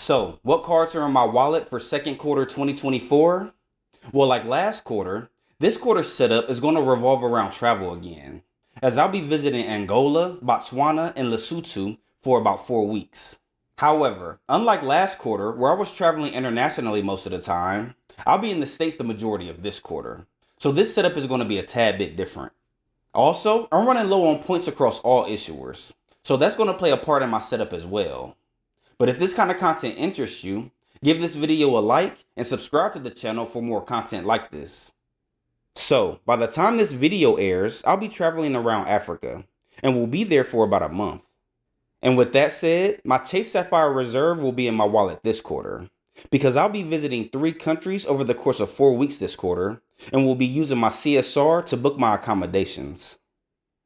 So, what cards are in my wallet for second quarter 2024? Well, like last quarter, this quarter's setup is going to revolve around travel again, as I'll be visiting Angola, Botswana, and Lesotho for about 4 weeks. However, unlike last quarter, where I was traveling internationally most of the time, I'll be in the States the majority of this quarter. So this setup is going to be a tad bit different. Also, I'm running low on points across all issuers, so that's going to play a part in my setup as well. But if this kind of content interests you, give this video a like and subscribe to the channel for more content like this. So, by the time this video airs, I'll be traveling around Africa and will be there for about a month. And with that said, my Chase Sapphire reserve will be in my wallet this quarter because I'll be visiting 3 countries over the course of 4 weeks this quarter and will be using my CSR to book my accommodations.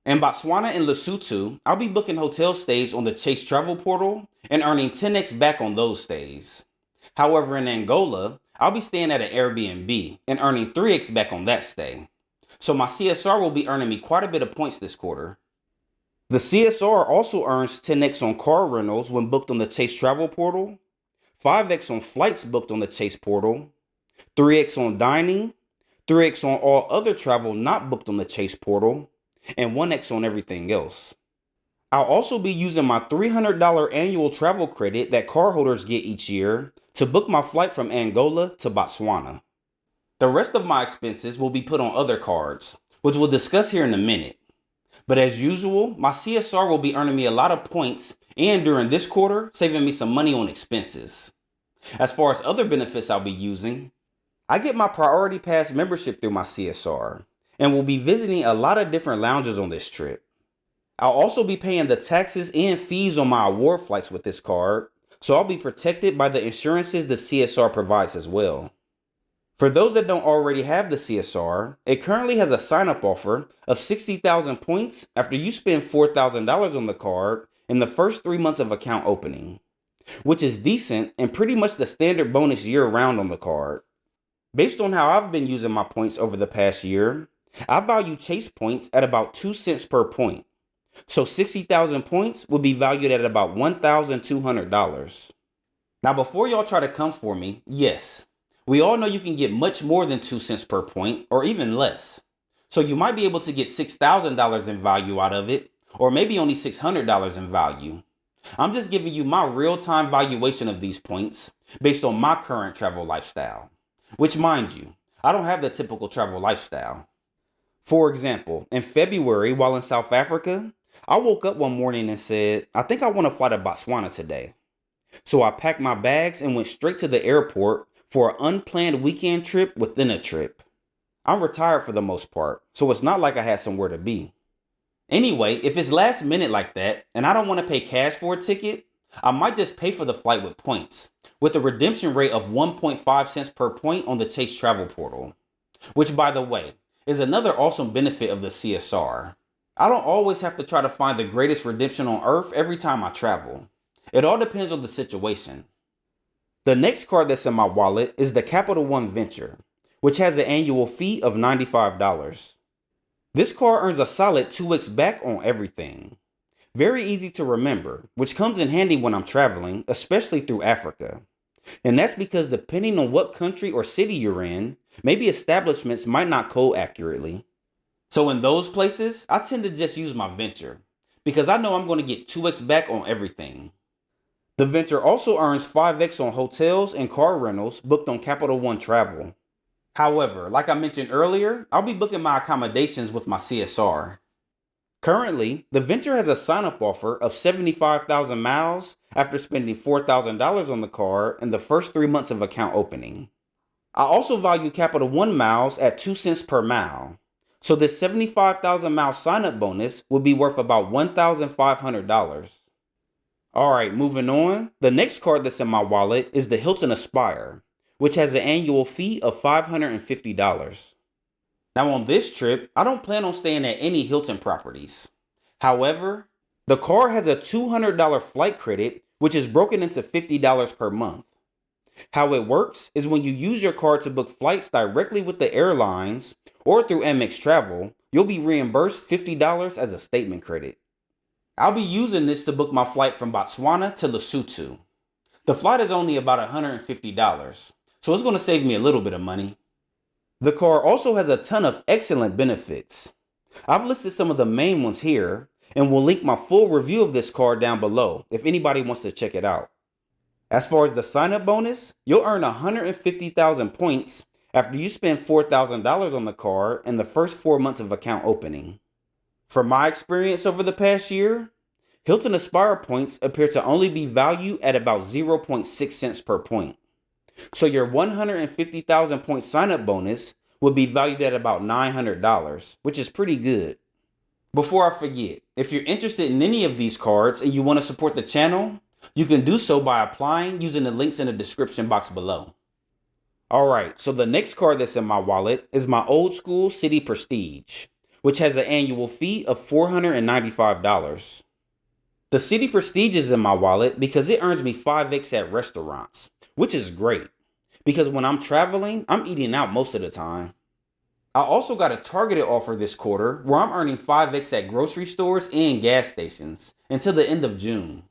In Botswana and Lesotho, I'll be booking hotel stays on the Chase travel portal and earning 10x back on those stays. However, in Angola, I'll be staying at an Airbnb and earning 3x back on that stay. So my CSR will be earning me quite a bit of points this quarter. The CSR also earns 10x on car rentals when booked on the Chase travel portal, 5x on flights booked on the Chase portal, 3x on dining, 3x on all other travel not booked on the Chase portal, and 1x on everything else. I'll also be using my $300 annual travel credit that cardholders get each year to book my flight from Angola to Botswana. The rest of my expenses will be put on other cards, which we'll discuss here in a minute. But as usual, my CSR will be earning me a lot of points and during this quarter, saving me some money on expenses. As far as other benefits I'll be using, I get my Priority Pass membership through my CSR and will be visiting a lot of different lounges on this trip. I'll also be paying the taxes and fees on my award flights with this card, so I'll be protected by the insurances the CSR provides as well. For those that don't already have the CSR, it currently has a sign-up offer of 60,000 points after you spend $4,000 on the card in the first 3 months of account opening, which is decent and pretty much the standard bonus year-round on the card. Based on how I've been using my points over the past year, I value Chase points at about 2 cents per point. So 60,000 points would be valued at about $1,200. Now before y'all try to come for me, yes, we all know you can get much more than 2 cents per point or even less. So you might be able to get $6,000 in value out of it, or maybe only $600 in value. I'm just giving you my real-time valuation of these points based on my current travel lifestyle, which mind you, I don't have the typical travel lifestyle. For example, in February while in South Africa, I woke up one morning and said, I think I want to fly to Botswana today. So I packed my bags and went straight to the airport for an unplanned weekend trip within a trip. I'm retired for the most part, so it's not like I had somewhere to be. Anyway, if it's last minute like that and I don't want to pay cash for a ticket, I might just pay for the flight with points, with a redemption rate of 1.5 cents per point on the Chase travel portal. Which, by the way, is another awesome benefit of the CSR. I don't always have to try to find the greatest redemption on earth every time I travel. It all depends on the situation. The next card that's in my wallet is the Capital One Venture, which has an annual fee of $95. This card earns a solid 2x back on everything. Very easy to remember, which comes in handy when I'm traveling, especially through Africa. And that's because depending on what country or city you're in, maybe establishments might not code accurately. So in those places, I tend to just use my Venture, because I know I'm going to get 2x back on everything. The Venture also earns 5x on hotels and car rentals booked on Capital One Travel. However, like I mentioned earlier, I'll be booking my accommodations with my CSR. Currently, the Venture has a sign-up offer of 75,000 miles after spending $4,000 on the card in the first 3 months of account opening. I also value Capital One miles at 2 cents per mile, so this 75,000 mile sign-up bonus will be worth about $1,500. Alright, moving on. The next card that's in my wallet is the Hilton Aspire, which has an annual fee of $550. Now on this trip, I don't plan on staying at any Hilton properties. However, the card has a $200 flight credit, which is broken into $50 per month. How it works is when you use your card to book flights directly with the airlines or through Amex Travel, you'll be reimbursed $50 as a statement credit. I'll be using this to book my flight from Botswana to Lesotho. The flight is only about $150, so it's going to save me a little bit of money. The car also has a ton of excellent benefits. I've listed some of the main ones here, and will link my full review of this car down below if anybody wants to check it out. As far as the sign-up bonus, you'll earn 150,000 points after you spend $4,000 on the car in the first 4 months of account opening. From my experience over the past year, Hilton Aspire points appear to only be valued at about 0.6 cents per point. So your 150,000 point sign-up bonus would be valued at about $900, which is pretty good. Before I forget, if you're interested in any of these cards and you want to support the channel, you can do so by applying using the links in the description box below. Alright, so the next card that's in my wallet is my old school Citi Prestige, which has an annual fee of $495. The Citi Prestige is in my wallet because it earns me 5x at restaurants, which is great, because when I'm traveling, I'm eating out most of the time. I also got a targeted offer this quarter where I'm earning 5x at grocery stores and gas stations until the end of June.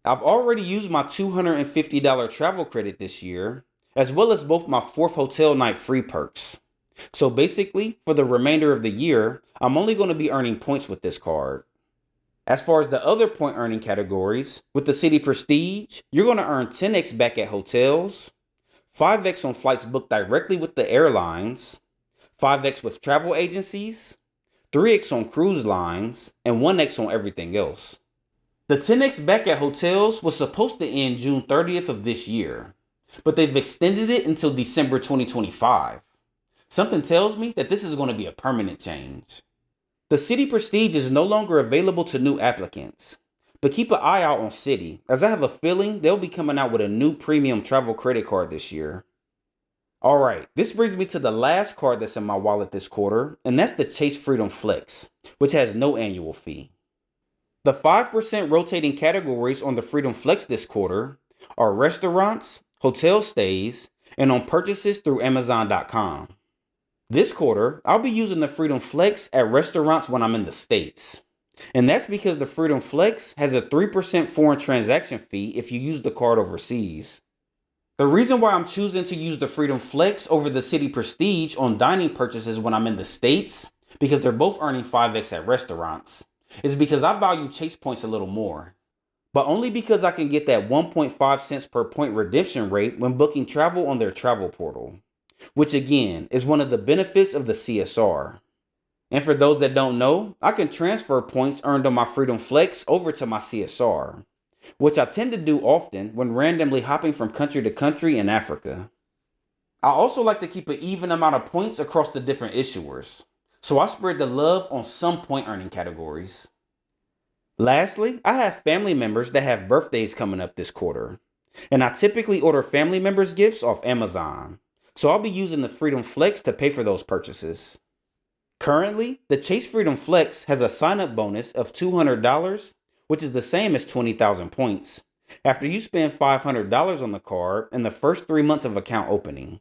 I've already used my $250 travel credit this year, as well as both my 4th hotel night free perks. So basically, for the remainder of the year, I'm only going to be earning points with this card. As far as the other point earning categories, with the Citi Prestige, you're going to earn 10x back at hotels, 5x on flights booked directly with the airlines, 5x with travel agencies, 3x on cruise lines, and 1x on everything else. The 10x back at hotels was supposed to end June 30th of this year, but they've extended it until December 2025. Something tells me that this is going to be a permanent change. The Citi Prestige is no longer available to new applicants, but keep an eye out on Citi, as I have a feeling they'll be coming out with a new premium travel credit card this year. Alright, this brings me to the last card that's in my wallet this quarter, and that's the Chase Freedom Flex, which has no annual fee. The 5% rotating categories on the Freedom Flex this quarter are restaurants, hotel stays, and on purchases through Amazon.com. This quarter, I'll be using the Freedom Flex at restaurants when I'm in the States. And that's because the Freedom Flex has a 3% foreign transaction fee if you use the card overseas. The reason why I'm choosing to use the Freedom Flex over the Citi Prestige on dining purchases when I'm in the States, because they're both earning 5x at restaurants, is because I value Chase points a little more. But only because I can get that 1.5 cents per point redemption rate when booking travel on their travel portal, which again is one of the benefits of the CSR. And for those that don't know, I can transfer points earned on my Freedom Flex over to my CSR, which I tend to do often when randomly hopping from country to country in Africa. I also like to keep an even amount of points across the different issuers, so I spread the love on some point earning categories. Lastly, I have family members that have birthdays coming up this quarter, and I typically order family members gifts off Amazon, so I'll be using the Freedom Flex to pay for those purchases. Currently, the Chase Freedom Flex has a sign-up bonus of $200, which is the same as 20,000 points, after you spend $500 on the card in the first 3 months of account opening.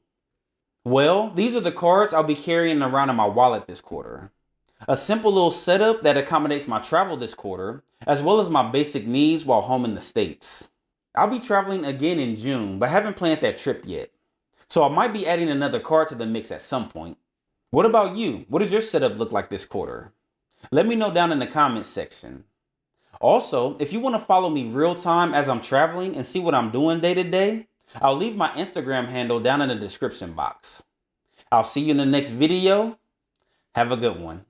Well, these are the cards I'll be carrying around in my wallet this quarter. A simple little setup that accommodates my travel this quarter, as well as my basic needs while home in the States. I'll be traveling again in June, but haven't planned that trip yet, so I might be adding another card to the mix at some point. What about you? What does your setup look like this quarter? Let me know down in the comments section. Also, if you want to follow me real time as I'm traveling and see what I'm doing day to day, I'll leave my Instagram handle down in the description box. I'll see you in the next video. Have a good one.